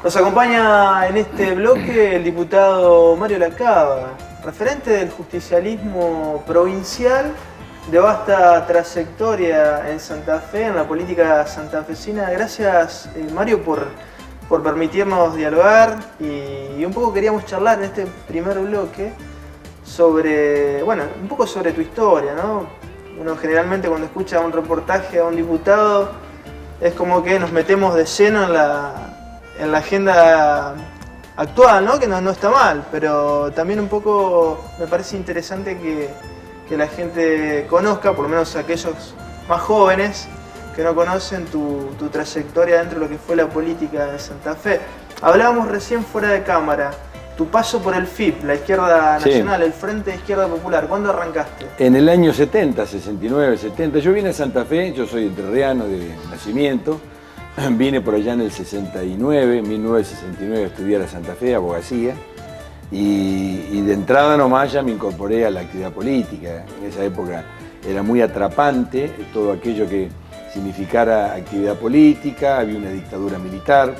Nos acompaña en este bloque el diputado Mario Lacaba, referente del justicialismo provincial, de vasta trayectoria en Santa Fe, en la política santafesina. Gracias, Mario, por permitirnos dialogar y un poco queríamos charlar en este primer bloque sobre, bueno, un poco sobre tu historia, ¿no? Uno generalmente cuando escucha un reportaje a un diputado es como que nos metemos de lleno en la agenda actual, ¿no? Que no está mal, pero también un poco me parece interesante que la gente conozca, por lo menos aquellos más jóvenes que no conocen tu trayectoria dentro de lo que fue la política de Santa Fe. Hablábamos recién fuera de cámara, tu paso por el FIP, la Izquierda Nacional, sí. El Frente de Izquierda Popular, ¿cuándo arrancaste? En el año 70, 69, 70. Yo vine a Santa Fe, yo soy entrerriano de nacimiento. Vine por allá en el 69, 1969 a estudiar a Santa Fe, abogacía, y de entrada nomás ya me incorporé a la actividad política. En esa época era muy atrapante todo aquello que significara actividad política, había una dictadura militar,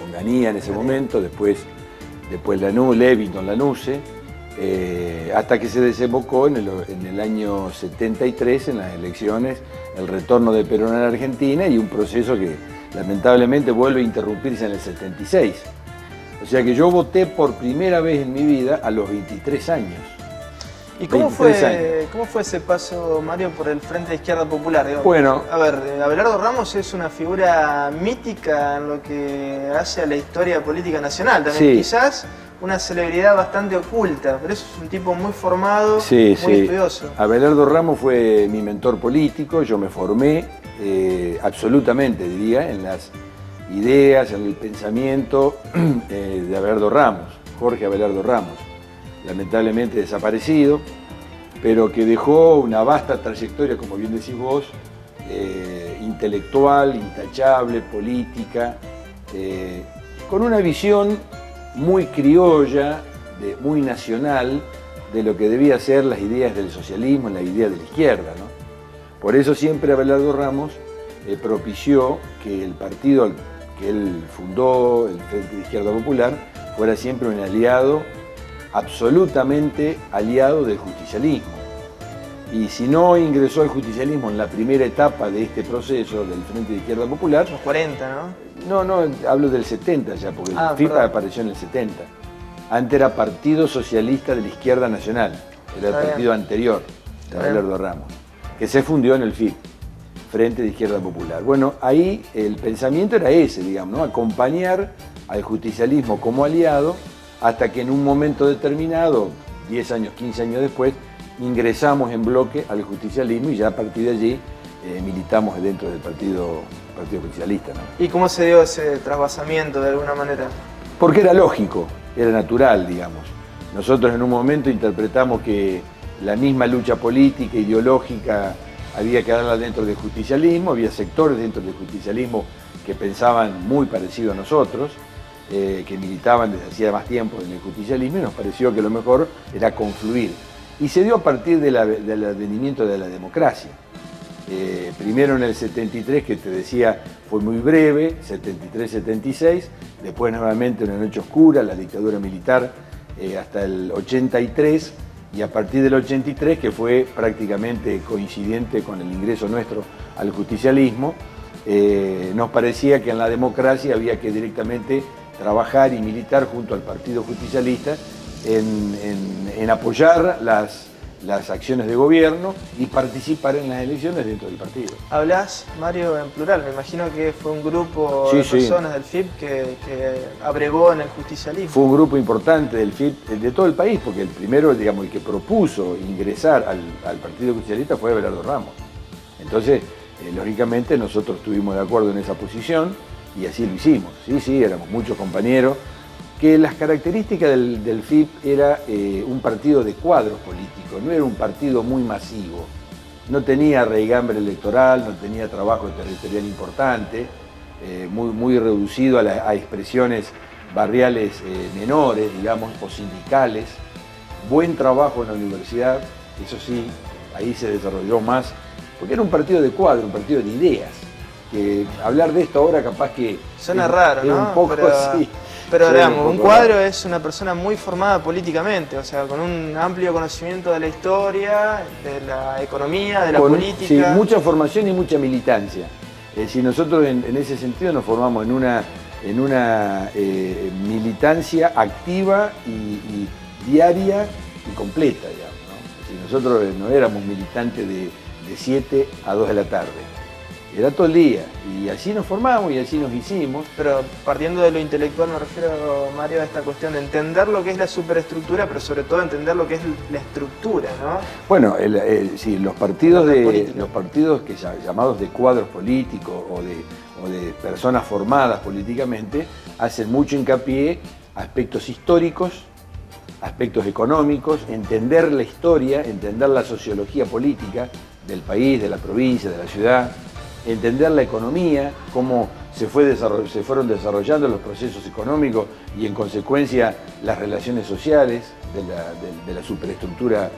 Onganía en ese momento, después Levington Lanuse, hasta que se desembocó en el año 73, en las elecciones, el retorno de Perón a la Argentina y un proceso que lamentablemente vuelve a interrumpirse en el 76. O sea que yo voté por primera vez en mi vida a los 23 años. ¿Y cómo fue ese paso, Mario, por el Frente de Izquierda Popular? Bueno, a ver, Abelardo Ramos es una figura mítica en lo que hace a la historia política nacional también. Sí. Quizás una celebridad bastante oculta, pero eso es un tipo muy formado, muy estudioso. Abelardo Ramos fue mi mentor político, yo me formé absolutamente, diría, en las ideas, en el pensamiento de Abelardo Ramos, Jorge Abelardo Ramos, lamentablemente desaparecido, pero que dejó una vasta trayectoria, como bien decís vos, intelectual, intachable, política, con una visión muy criolla, muy nacional, de lo que debía ser las ideas del socialismo, las ideas de la izquierda, ¿no? Por eso siempre Abelardo Ramos propició que el partido que él fundó, el Frente de Izquierda Popular, fuera siempre un aliado, absolutamente aliado del justicialismo. Y si no ingresó al justicialismo en la primera etapa de este proceso del Frente de Izquierda Popular... Los 40, ¿no? No, hablo del 70 ya, porque el FIP apareció en el 70. Antes era Partido Socialista de la Izquierda Nacional, era el partido anterior de Abelardo Ramos, que se fundió en el FIP, Frente de Izquierda Popular. Bueno, ahí el pensamiento era ese, digamos, ¿no? Acompañar al justicialismo como aliado hasta que en un momento determinado, 10 años, 15 años después, ingresamos en bloque al justicialismo y ya a partir de allí militamos dentro del Partido Justicialista, ¿no? ¿Y cómo se dio ese trasvasamiento de alguna manera? Porque era lógico, era natural, digamos. Nosotros en un momento interpretamos que la misma lucha política, ideológica, había que darla dentro del justicialismo, había sectores dentro del justicialismo que pensaban muy parecido a nosotros, que militaban desde hacía más tiempo en el justicialismo, y nos pareció que lo mejor era confluir. Y se dio a partir del advenimiento de la democracia. Primero en el 73, que te decía fue muy breve, 73-76, después nuevamente una noche oscura, la dictadura militar hasta el 83, y a partir del 83, que fue prácticamente coincidente con el ingreso nuestro al justicialismo, nos parecía que en la democracia había que directamente trabajar y militar junto al Partido Justicialista en apoyar las acciones de gobierno y participar en las elecciones dentro del partido. Hablás, Mario, en plural. Me imagino que fue un grupo de personas del FIP que abregó en el justicialismo. Fue un grupo importante del FIP, de todo el país, porque el primero, digamos, el que propuso ingresar al Partido Justicialista fue Abelardo Ramos. Entonces, lógicamente, nosotros estuvimos de acuerdo en esa posición y así lo hicimos. Sí, éramos muchos compañeros. Que las características del FIP era un partido de cuadros políticos, no era un partido muy masivo, no tenía raigambre electoral, no tenía trabajo territorial importante, muy reducido a expresiones barriales menores, digamos, o sindicales, buen trabajo en la universidad, eso sí, ahí se desarrolló más, porque era un partido de cuadro, un partido de ideas, que hablar de esto ahora capaz que... Suena raro, ¿no? Un poco, sí. Pero digamos, un Cuadro es una persona muy formada políticamente, o sea, con un amplio conocimiento de la historia, de la economía, de la política. Sí, mucha formación y mucha militancia. Si nosotros en ese sentido nos formamos en una militancia activa y diaria y completa, digamos, ¿no? Si nosotros no éramos militantes de 7 a 2 de la tarde. Era todo el día, y así nos formamos y así nos hicimos. Pero partiendo de lo intelectual me refiero, Mario, a esta cuestión de entender lo que es la superestructura, pero sobre todo entender lo que es la estructura, ¿no? Bueno, sí, los partidos que llamados de cuadros políticos o de personas formadas políticamente hacen mucho hincapié a aspectos históricos, aspectos económicos, entender la historia, entender la sociología política del país, de la provincia, de la ciudad, entender la economía, cómo se fueron desarrollando los procesos económicos y en consecuencia las relaciones sociales de la superestructura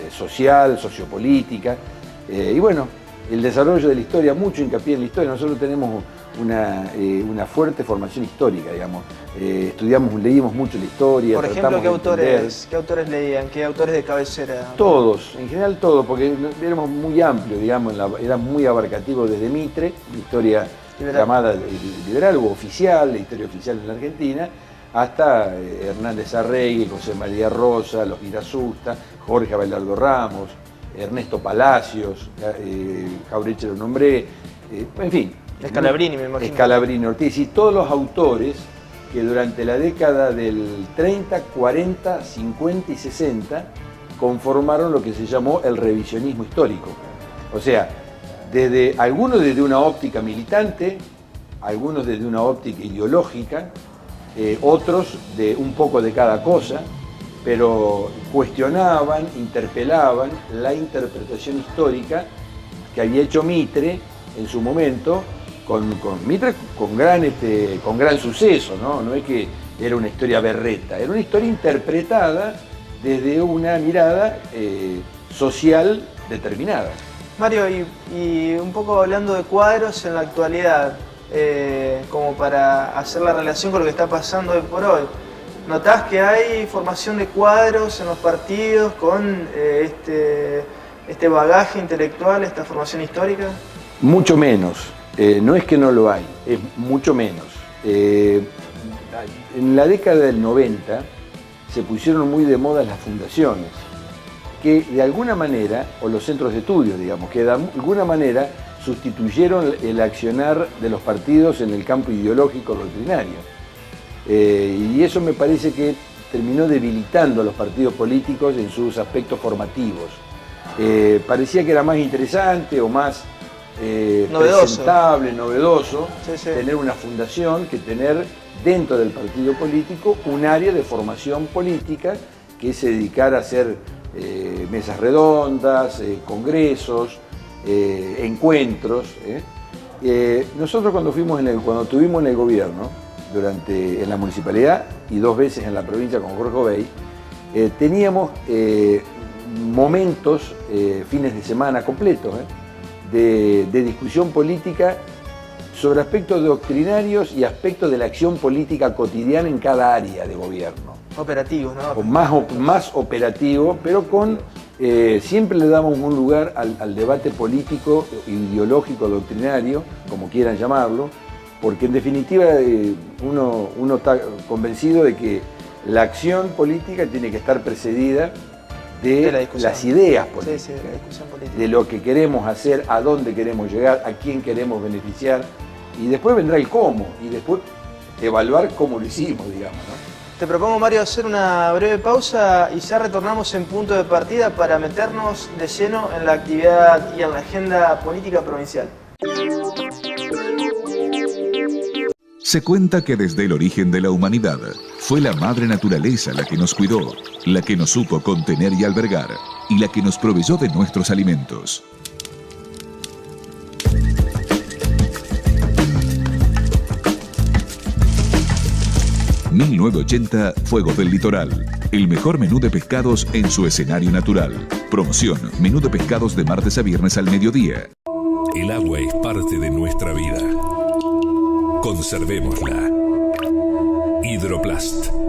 social, sociopolítica. Y bueno, el desarrollo de la historia, mucho hincapié en la historia. Nosotros tenemos una fuerte formación histórica, digamos. Leímos mucho la historia. Por ejemplo, ¿qué autores leían? ¿Qué autores de cabecera? Todos, en general todos, porque éramos muy amplios, digamos, era muy abarcativo desde Mitre, la historia llamada liberal o oficial, la historia oficial en la Argentina, hasta Hernández Arregui, José María Rosa, los Irasusta, Jorge Abelardo Ramos, Ernesto Palacios, Jauretche lo nombré, en fin. Scalabrini, me imagino. Scalabrini Ortiz, y todos los autores que durante la década del 30, 40, 50 y 60 conformaron lo que se llamó el revisionismo histórico. O sea, algunos desde una óptica militante, algunos desde una óptica ideológica, otros de un poco de cada cosa, pero cuestionaban, interpelaban la interpretación histórica que había hecho Mitre en su momento, Mitre con gran suceso, ¿no? No es que era una historia berreta, era una historia interpretada desde una mirada social determinada. Mario, y un poco hablando de cuadros en la actualidad, como para hacer la relación con lo que está pasando hoy por hoy, ¿notás que hay formación de cuadros en los partidos con este bagaje intelectual, esta formación histórica? Mucho menos. No es que no lo hay, es mucho menos. En la década del 90 se pusieron muy de moda las fundaciones, que de alguna manera, o los centros de estudio, digamos, que de alguna manera sustituyeron el accionar de los partidos en el campo ideológico doctrinario. Y eso me parece que terminó debilitando a los partidos políticos en sus aspectos formativos. Parecía que era más interesante o más presentable, novedoso, tener una fundación que tener dentro del partido político un área de formación política que se dedicara a hacer mesas redondas, congresos, encuentros. Nosotros cuando tuvimos en el gobierno, en la municipalidad y 2 veces en la provincia con Jorge Obey, teníamos momentos, fines de semana completos, de discusión política sobre aspectos doctrinarios y aspectos de la acción política cotidiana en cada área de gobierno. Operativos, ¿no? Más operativo, pero siempre le damos un lugar al debate político, ideológico, doctrinario, como quieran llamarlo, porque en definitiva uno está convencido de que la acción política tiene que estar precedida de las ideas políticas, la discusión política, de lo que queremos hacer, a dónde queremos llegar, a quién queremos beneficiar, y después vendrá el cómo, y después evaluar cómo lo hicimos, digamos, ¿no? Te propongo, Mario, hacer una breve pausa y ya retornamos en punto de partida para meternos de lleno en la actividad y en la agenda política provincial. Se cuenta que desde el origen de la humanidad fue la madre naturaleza la que nos cuidó, la que nos supo contener y albergar, y la que nos proveyó de nuestros alimentos. ...1980 Fuego del Litoral... ...el mejor menú de pescados en su escenario natural... ...promoción, menú de pescados de martes a viernes al mediodía... El agua es parte de nuestra vida. Conservémosla. Hidroplast.